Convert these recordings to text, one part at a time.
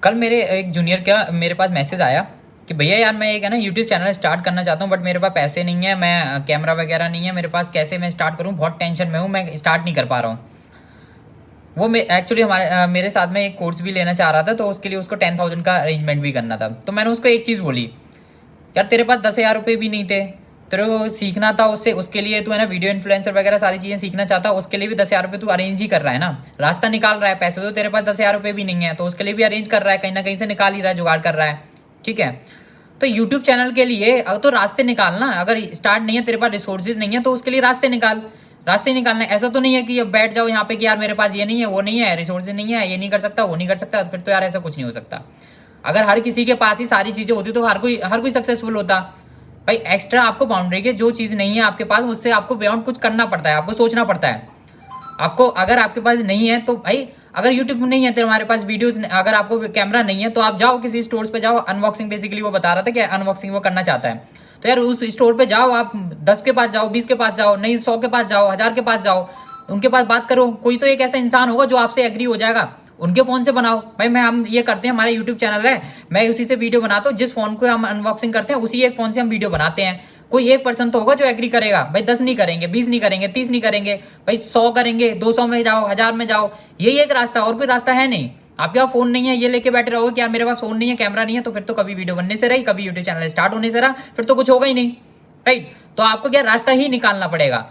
कल मेरे एक जूनियर का मेरे पास मैसेज आया कि भैया यार मैं एक है ना यूट्यूब चैनल स्टार्ट करना चाहता हूँ, बट मेरे पास पैसे नहीं है, मैं कैमरा वगैरह नहीं है मेरे पास, कैसे मैं स्टार्ट करूँ, बहुत टेंशन में हूँ, मैं स्टार्ट नहीं कर पा रहा हूँ। वो एक्चुअली मेरे साथ में एक कोर्स भी लेना चाह रहा था, तो उसके लिए उसको 10,000 का अरेंजमेंट भी करना था। तो मैंने उसको एक चीज़ बोली, यार तेरे पास 10,000 रुपये भी नहीं थे, तेरे को सीखना था उससे, उसके लिए तू है ना वीडियो इन्फ्लुएंसर वगैरह सारी चीज़ें सीखना चाहता, उसके लिए भी 10,000 रुपये तू अरेंज ही कर रहा है ना, रास्ता निकाल रहा है। पैसे तो तेरे पास 10,000 रुपये भी नहीं है, तो उसके लिए भी अरेंज कर रहा है, कहीं ना कहीं से निकाल ही रहा है, जुगाड़ कर रहा है। ठीक है, तो यूट्यूब चैनल के लिए तो रास्ते निकालना, अगर स्टार्ट नहीं है, तेरे पास रिसोर्सेज नहीं है, तो उसके लिए रास्ते निकाल, रास्ते निकालना। ऐसा तो नहीं है कि अब बैठ जाओ यहाँ पे कि यार मेरे पास ये नहीं है, वो नहीं है, रिसोर्सेज नहीं है, ये नहीं कर सकता, वो नहीं कर सकता, फिर तो यार ऐसा कुछ नहीं हो सकता। अगर हर किसी के पास ही सारी चीज़ें होती तो हर कोई सक्सेसफुल होता। भाई एक्स्ट्रा आपको बाउंड्री के जो चीज़ नहीं है आपके पास, उससे आपको बियॉन्ड कुछ करना पड़ता है, आपको सोचना पड़ता है। आपको अगर आपके पास नहीं है तो भाई, अगर यूट्यूब नहीं है तो हमारे पास वीडियोस, अगर आपको कैमरा नहीं है तो आप जाओ किसी स्टोर्स पे जाओ, अनबॉक्सिंग बेसिकली वो बता रहा था कि अनबॉक्सिंग वो करना चाहता है, तो यार उस स्टोर पे जाओ, आप 10 के पास जाओ, 20 के पास जाओ, नहीं 100 के पास जाओ, 1000 के पास जाओ, उनके पास बात करो। कोई तो एक ऐसा इंसान होगा जो आपसे एग्री हो जाएगा, उनके फ़ोन से बनाओ। भाई हम ये करते हैं, हमारा यूट्यूब चैनल है, मैं उसी से वीडियो बनाता हूँ, जिस फ़ोन को हम अनबॉक्सिंग करते हैं उसी एक फ़ोन से हम वीडियो बनाते हैं। कोई एक पर्सन तो होगा जो एग्री करेगा। भाई 10 नहीं करेंगे, 20 नहीं करेंगे, 30 नहीं करेंगे, भाई 100 करेंगे, 200 में जाओ, 1000 में जाओ, यही एक रास्ता, और कोई रास्ता है नहीं। आपके पास फोन नहीं है, ये लेके बैठे रहोगे कि यार मेरे पास फोन नहीं है, कैमरा नहीं है, तो फिर तो कभी वीडियो बनने से रही, कभी यूट्यूब चैनल स्टार्ट होने से रहा, फिर तो कुछ होगा ही नहीं। राइट, तो आपको क्या रास्ता ही निकालना पड़ेगा।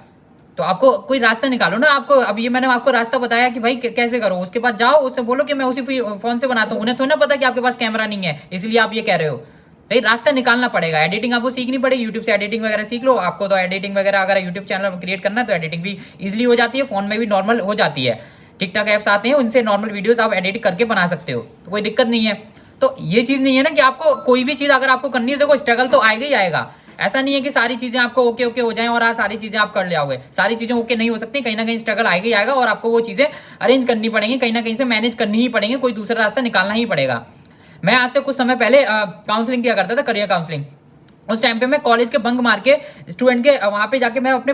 तो आपको कोई रास्ता निकालो ना। आपको अब ये मैंने आपको रास्ता बताया कि भाई कैसे करो, उसके बाद जाओ, उससे बोलो कि मैं उसी फोन से बनाता हूँ। उन्हें तो ना पता कि आपके पास कैमरा नहीं है, इसलिए आप ये कह रहे हो। भाई रास्ता निकालना पड़ेगा। एडिटिंग आपको सीखनी पड़ेगी, यूट्यूब से एडिटिंग वगैरह सीख लो। आपको तो एडिटिंग वगैरह अगर यूट्यूब चैनल क्रिएट करना है तो एडिटिंग भी ईजिली हो जाती है, फोन में भी नॉर्मल हो जाती है। टिकटॉक ऐप्स आते हैं, उनसे नॉर्मल वीडियोस आप एडिट करके बना सकते हो, तो कोई दिक्कत नहीं है। तो ये चीज़ नहीं है ना कि आपको कोई भी चीज़ अगर आपको करनी है, देखो स्ट्रगल तो आएगा ही आएगा। ऐसा नहीं है कि सारी चीज़ें आपको ओके ओके हो जाएं और आज सारी चीज़ें आप कर ले आओगे। सारी चीज़ें ओके नहीं हो सकती, कहीं ना कहीं स्ट्रगल आएगा ही आएगा, और आपको वो चीज़ें अरेंज करनी पड़ेंगी, कहीं ना कहीं से मैनेज करनी ही पड़ेंगी, कोई दूसरा रास्ता निकालना ही पड़ेगा। मैं आज से कुछ समय पहले काउंसलिंग किया करता था, करियर काउंसलिंग। उस टाइम पे मैं कॉलेज के बंक मार के स्टूडेंट के वहाँ पे जाके मैं अपने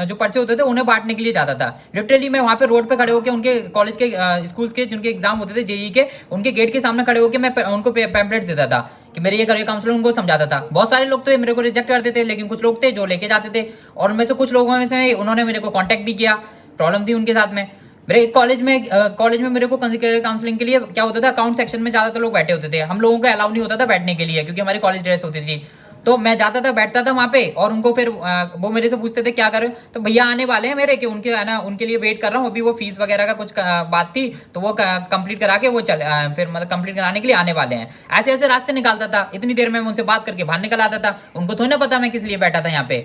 जो पर्चे होते थे उन्हें बांटने के लिए जाता था। लिटरली मैं वहाँ पे रोड पे खड़े होकर उनके कॉलेज के स्कूल्स के जिनके एग्जाम होते थे जेई के, उनके गेट के सामने खड़े होकर मैं उनको पैम्पलेट्स देता था कि मेरे ये करियर काउंसलर, उनको समझाता था। बहुत सारे लोग तो मेरे को रिजेक्ट करते थे, लेकिन कुछ लोग थे जो लेके जाते थे, और उनमें से कुछ लोगों में से उन्होंने मेरे को कॉन्टैक्ट भी किया। प्रॉब्लम थी उनके साथ में। मेरे कॉलेज में मेरे को करियर काउंसलिंग के लिए क्या होता था, अकाउंट सेक्शन में ज़्यादातर लोग बैठे होते थे, हम लोगों को अलाउ नहीं होता था बैठने के लिए, क्योंकि हमारी कॉलेज ड्रेस होती थी। तो मैं जाता था, बैठता था वहाँ पे, और उनको फिर वो मेरे से पूछते थे क्या कर रहे हो, तो भैया आने वाले हैं मेरे, कि उनके है ना, उनके लिए वेट कर रहा हूँ, अभी वो फीस वगैरह का कुछ बात थी, तो वो कंप्लीट करा के वो फिर मतलब कंप्लीट कराने के लिए आने वाले हैं। ऐसे ऐसे रास्ते निकालता था, इतनी देर में उनसे बात करके बाहर निकल आता था। उनको थोड़ी ना पता मैं किस लिए बैठा था यहाँ पे।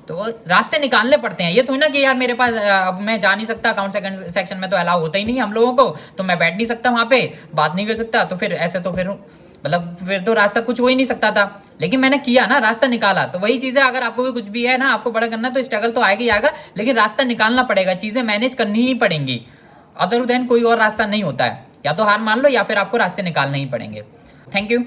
तो रास्ते निकालने पड़ते हैं, ये थोड़ी ना कि यार मेरे पास अब मैं जा नहीं सकता, अकाउंट सेक्शन में तो अलाउ होता ही नहीं हम लोगों को, तो मैं बैठ नहीं सकता वहाँ पे, बात नहीं कर सकता, तो फिर ऐसे तो फिर मतलब फिर तो रास्ता कुछ हो ही नहीं सकता था। लेकिन मैंने किया ना, रास्ता निकाला। तो वही चीज़ है, अगर आपको भी कुछ भी है ना, आपको बड़ा करना, तो स्ट्रगल तो आएगा ही आएगा, लेकिन रास्ता निकालना पड़ेगा, चीज़ें मैनेज करनी ही पड़ेंगी। अदर देन कोई और रास्ता नहीं होता है, या तो हार मान लो या फिर आपको रास्ते निकालने ही पड़ेंगे। Thank you.